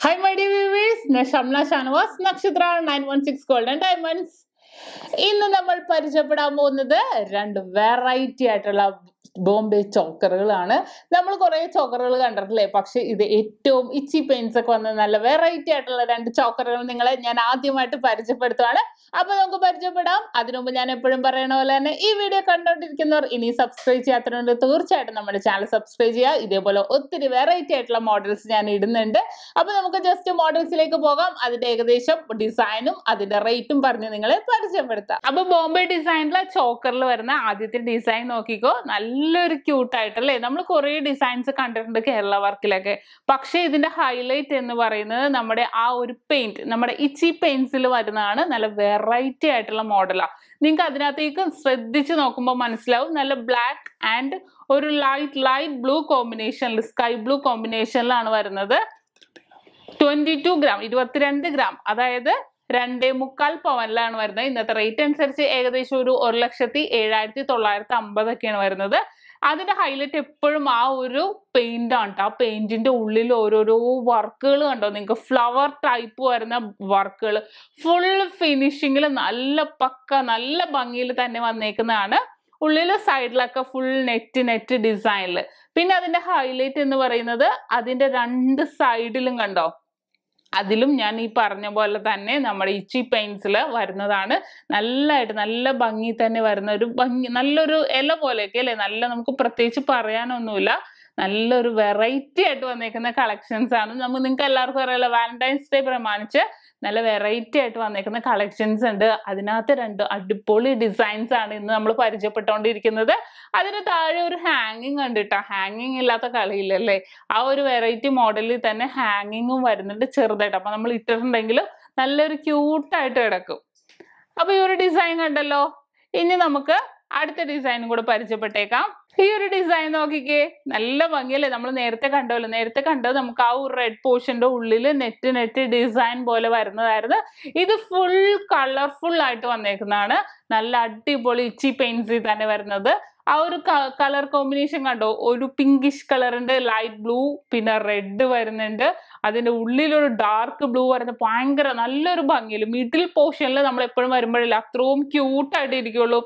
Hi my dear viewers, Shamna Shanwas, Nakshathra 916 Golden Diamonds. ഇന്ന് നമ്മൾ പരിചയപ്പെടാൻ പോകുന്നത് രണ്ട് വെറൈറ്റി ആയിട്ടുള്ള ബോംബെ ചോക്കറുകളാണ്. നമ്മൾ കുറേ ചോക്കറുകൾ കണ്ടിട്ടില്ലേ, പക്ഷെ ഇത് ഏറ്റവും ഇച്ചി പെയിൻസ് ഒക്കെ വന്ന നല്ല വെറൈറ്റി ആയിട്ടുള്ള രണ്ട് ചോക്കറുകൾ നിങ്ങളെ ഞാൻ ആദ്യമായിട്ട് പരിചയപ്പെടുത്തുകയാണ്. അപ്പൊ നമുക്ക് പരിചയപ്പെടാം. അതിനു മുമ്പ് ഞാൻ എപ്പോഴും പറയണ പോലെ തന്നെ ഈ വീഡിയോ കണ്ടുകൊണ്ടിരിക്കുന്നവർ ഇനി സബ്സ്ക്രൈബ് ചെയ്യാത്തതുകൊണ്ട് തീർച്ചയായിട്ടും നമ്മുടെ ചാനൽ സബ്സ്ക്രൈബ് ചെയ്യുക. ഇതേപോലെ ഒത്തിരി വെറൈറ്റി ആയിട്ടുള്ള മോഡൽസ് ഞാൻ ഇടുന്നുണ്ട്. അപ്പൊ നമുക്ക് ജസ്റ്റ് മോഡൽസിലേക്ക് പോകാം. അതിന്റെ ഏകദേശം ഡിസൈനും അതിന്റെ റേറ്റും പറഞ്ഞ് നിങ്ങളെ പരിചയപ്പെടുത്താം. അപ്പൊ ബോംബെ ഡിസൈനിലെ ചോക്കറിൽ വരുന്ന ആദ്യത്തെ ഡിസൈൻ നോക്കിക്കോ. നല്ലൊരു ക്യൂട്ട് ആയിട്ടല്ലേ. നമ്മൾ കുറെ ഡിസൈൻസ് കണ്ടിട്ടുണ്ട് കേരള വർക്കിലൊക്കെ. പക്ഷെ ഇതിന്റെ ഹൈലൈറ്റ് എന്ന് പറയുന്നത് നമ്മുടെ ആ ഒരു പെയിന്റ്, നമ്മുടെ ഇച്ചി പെയിന്റ്സിൽ വരുന്നതാണ്. നല്ല വെറൈറ്റി ആയിട്ടുള്ള മോഡലാണ്. നിങ്ങൾക്ക് അതിനകത്തേക്ക് ശ്രദ്ധിച്ച് നോക്കുമ്പോൾ മനസ്സിലാവും. നല്ല ബ്ലാക്ക് ആൻഡ് ഒരു ലൈറ്റ് ബ്ലൂ കോമ്പിനേഷനിൽ, സ്കൈ ബ്ലൂ കോമ്പിനേഷനിലാണ് വരുന്നത്. 22 ഗ്രാം 22 ഗ്രാം, അതായത് 2.25 പവനിലാണ് വരുന്നത്. ഇന്നത്തെ റേറ്റ് അനുസരിച്ച് ഏകദേശം ഒരു 1,07,950 ഒക്കെയാണ് വരുന്നത്. അതിന്റെ ഹൈലൈറ്റ് എപ്പോഴും ആ ഒരു പെയിന്റ് ആണ്. ആ പെയിന്റിന്റെ ഉള്ളിൽ ഓരോരോ വർക്കുകൾ കണ്ടോ നിങ്ങൾക്ക്, ഫ്ലവർ ടൈപ്പ് വരുന്ന വർക്കുകൾ ഫുൾ ഫിനിഷിങ്ങിൽ നല്ല പക്ക നല്ല ഭംഗിയിൽ തന്നെ വന്നേക്കുന്നതാണ്. ഉള്ളിൽ സൈഡിലൊക്കെ ഫുൾ നെറ്റ് ഡിസൈനിൽ. പിന്നെ അതിന്റെ ഹൈലൈറ്റ് എന്ന് പറയുന്നത് അതിന്റെ രണ്ട് സൈഡിലും കണ്ടോ, അതിലും ഞാൻ ഈ പറഞ്ഞ പോലെ തന്നെ നമ്മുടെ ഇച്ചി പെയിന്റ്സിൽ വരുന്നതാണ്. നല്ല ഭംഗി തന്നെ വരുന്ന ഒരു ഭംഗി, നല്ലൊരു ഇല പോലെയൊക്കെ അല്ലേ. നല്ല, നമുക്ക് പ്രത്യേകിച്ച് പറയാനൊന്നുമില്ല, നല്ലൊരു വെറൈറ്റി ആയിട്ട് വന്നേക്കുന്ന കളക്ഷൻസ് ആണ്. നിങ്ങൾക്ക് എല്ലാവർക്കും അറിയാലോ, വാലന്റൈൻസ് ഡേ പ്രമാണിച്ച് നല്ല വെറൈറ്റി ആയിട്ട് വന്നേക്കുന്ന കളക്ഷൻസ് ഉണ്ട്. അതിനകത്ത് രണ്ട് അടിപൊളി ഡിസൈൻസ് ആണ് ഇന്ന് നമ്മൾ പരിചയപ്പെട്ടുകൊണ്ടിരിക്കുന്നത്. അതിന് താഴെ ഒരു ഹാങ്ങിങ് ഉണ്ട് കേട്ടോ. ഹാങ്ങിങ് ഇല്ലാത്ത കളിയില്ലല്ലേ. ആ ഒരു വെറൈറ്റി മോഡലിൽ തന്നെ ഹാങ്ങിങ്ങും വരുന്നുണ്ട് ചെറുതായിട്ട്. അപ്പൊ നമ്മൾ ഇട്ടിട്ടുണ്ടെങ്കിലും നല്ലൊരു ക്യൂട്ടായിട്ട് കിടക്കും. അപ്പൊ ഈ ഒരു ഡിസൈൻ കണ്ടല്ലോ. ഇനി നമുക്ക് അടുത്ത ഡിസൈനും കൂടെ പരിചയപ്പെട്ടേക്കാം. ഈ ഒരു ഡിസൈൻ നോക്കിക്കേ, നല്ല ഭംഗിയല്ലേ. നമ്മൾ നേരത്തെ കണ്ടത് നമുക്ക് ആ ഒരു റെഡ് പോർഷന്റെ ഉള്ളിൽ നെറ്റ് ഡിസൈൻ പോലെ വരുന്നതായിരുന്നു. ഇത് ഫുൾ കളർഫുൾ ആയിട്ട് വന്നേക്കുന്നതാണ്. നല്ല അടിപൊളി ഇച്ചി പെയിന്റ്സിൽ തന്നെ വരുന്നത്. ആ ഒരു കളർ കോമ്പിനേഷൻ കണ്ടോ, ഒരു പിങ്കിഷ് കളറിന്റെ ലൈറ്റ് ബ്ലൂ, പിന്നെ റെഡ് വരുന്നുണ്ട്. അതിന്റെ ഉള്ളിലൊരു ഡാർക്ക് ബ്ലൂ വരുന്ന ഭയങ്കര നല്ലൊരു ഭംഗിയിൽ മിഡിൽ പോർഷനിൽ നമ്മൾ എപ്പോഴും വരുമ്പോഴില്ല അത്രയും ക്യൂട്ടായിട്ട് ഇരിക്കുള്ളൂ.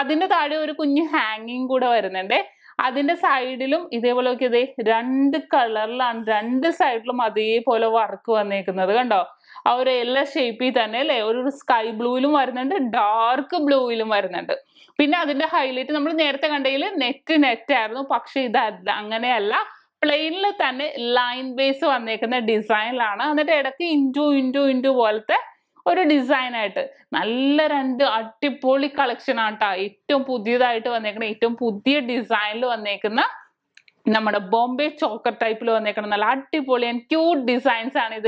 അതിന്റെ താഴെ ഒരു കുഞ്ഞു ഹാങ്ങിങ് കൂടെ വരുന്നുണ്ട്. അതിന്റെ സൈഡിലും ഇതേപോലെ ഇതേ രണ്ട് കളറിലാണ് രണ്ട് സൈഡിലും അതേപോലെ വർക്ക് വന്നേക്കുന്നത് കണ്ടോ. ആ ഒരു എല്ലാ ഷേപ്പിൽ തന്നെ അല്ലേ. ഒരു സ്കൈ ബ്ലൂയിലും വരുന്നുണ്ട്, ഡാർക്ക് ബ്ലൂയിലും വരുന്നുണ്ട്. പിന്നെ അതിന്റെ ഹൈലൈറ്റ് നമ്മൾ നേരത്തെ കണ്ടതിൽ നെറ്റ് ആയിരുന്നു. പക്ഷെ ഇത് അങ്ങനെയല്ല, പ്ലെയിനിൽ തന്നെ ലൈൻ ബേസ് വന്നേക്കുന്ന ഡിസൈനിലാണ്. എന്നിട്ട് ഇടയ്ക്ക് ഇൻറ്റു പോലത്തെ ഒരു ഡിസൈൻ ആയിട്ട് നല്ല രണ്ട് അടിപൊളി കളക്ഷൻ ആട്ടാ. ഏറ്റവും പുതിയതായിട്ട് വന്നേക്കുന്ന, ഏറ്റവും പുതിയ ഡിസൈനിൽ വന്നേക്കുന്ന നമ്മുടെ ബോംബെ ചോക്കർ ടൈപ്പിൽ വന്നേക്കണം. നല്ല അടിപൊളി ആൻഡ് ക്യൂട്ട് ഡിസൈൻസ് ആണ് ഇത്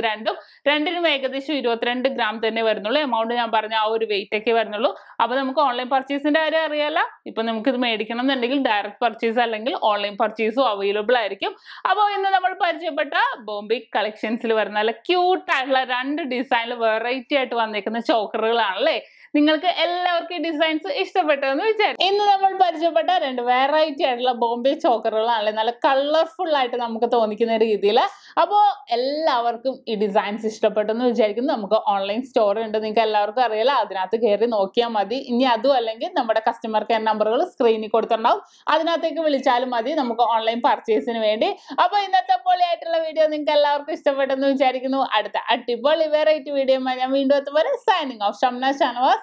രണ്ടിനും ഏകദേശം 22 ഗ്രാം തന്നെ വരുന്നുള്ളൂ. എമൗണ്ട് ഞാൻ പറഞ്ഞ ആ ഒരു വെയിറ്റ് ഒക്കെ വരുന്നുള്ളൂ. അപ്പൊ നമുക്ക് ഓൺലൈൻ പർച്ചേസിന്റെ കാര്യം അറിയാലോ. ഇപ്പൊ നമുക്ക് ഇത് മേടിക്കണം എന്നുണ്ടെങ്കിൽ ഡയറക്റ്റ് പർച്ചേസ് അല്ലെങ്കിൽ ഓൺലൈൻ പർച്ചേസും അവൈലബിൾ ആയിരിക്കും. അപ്പോൾ ഇന്ന് നമ്മൾ പരിചയപ്പെട്ട ബോംബെ കളക്ഷൻസിൽ വരുന്ന നല്ല ക്യൂട്ട് ആയിട്ടുള്ള രണ്ട് ഡിസൈനിൽ വെറൈറ്റി ആയിട്ട് വന്നേക്കുന്ന ചോക്കറുകളാണല്ലേ. നിങ്ങൾക്ക് എല്ലാവർക്കും ഈ ഡിസൈൻസ് ഇഷ്ടപ്പെട്ടെന്ന് വിചാരിച്ചു. ഇന്ന് നമ്മൾ പരിചയപ്പെട്ട രണ്ട് വെറൈറ്റി ആയിട്ടുള്ള ബോംബെ ചോക്കറുകളാണല്ലേ. നല്ല കളർഫുൾ ആയിട്ട് നമുക്ക് തോന്നിക്കുന്ന രീതിയിൽ. അപ്പോൾ എല്ലാവർക്കും ഈ ഡിസൈൻസ് ഇഷ്ടപ്പെട്ടെന്ന് വിചാരിക്കുന്നു. നമുക്ക് ഓൺലൈൻ സ്റ്റോർ ഉണ്ട്, നിങ്ങൾക്ക് എല്ലാവർക്കും അറിയാലോ. അതിനകത്ത് കയറി നോക്കിയാൽ മതി. ഇനി അതും അല്ലെങ്കിൽ നമ്മുടെ കസ്റ്റമർ കെയർ നമ്പറുകൾ സ്ക്രീനിൽ കൊടുത്തിട്ടുണ്ടാവും, അതിനകത്തേക്ക് വിളിച്ചാലും മതി നമുക്ക് ഓൺലൈൻ പർച്ചേസിന് വേണ്ടി. അപ്പോൾ ഇന്നത്തെ പൊളിയായിട്ടുള്ള വീഡിയോ നിങ്ങൾക്ക് എല്ലാവർക്കും ഇഷ്ടപ്പെട്ടെന്ന് വിചാരിക്കുന്നു. അടുത്ത അടിപൊളി വെറൈറ്റി വീഡിയോ ഞാൻ വീണ്ടും എത്തുമ്പോൾ സൈനിങ് ഓഫ്. ഷംന ഷാനവാസ്,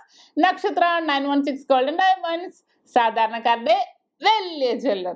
നക്ഷത്ര 916 ഗോൾഡൻ ഡയമണ്ട്സ്, സാധാരണക്കാരുടെ വലിയ ജ്വല്ലർ.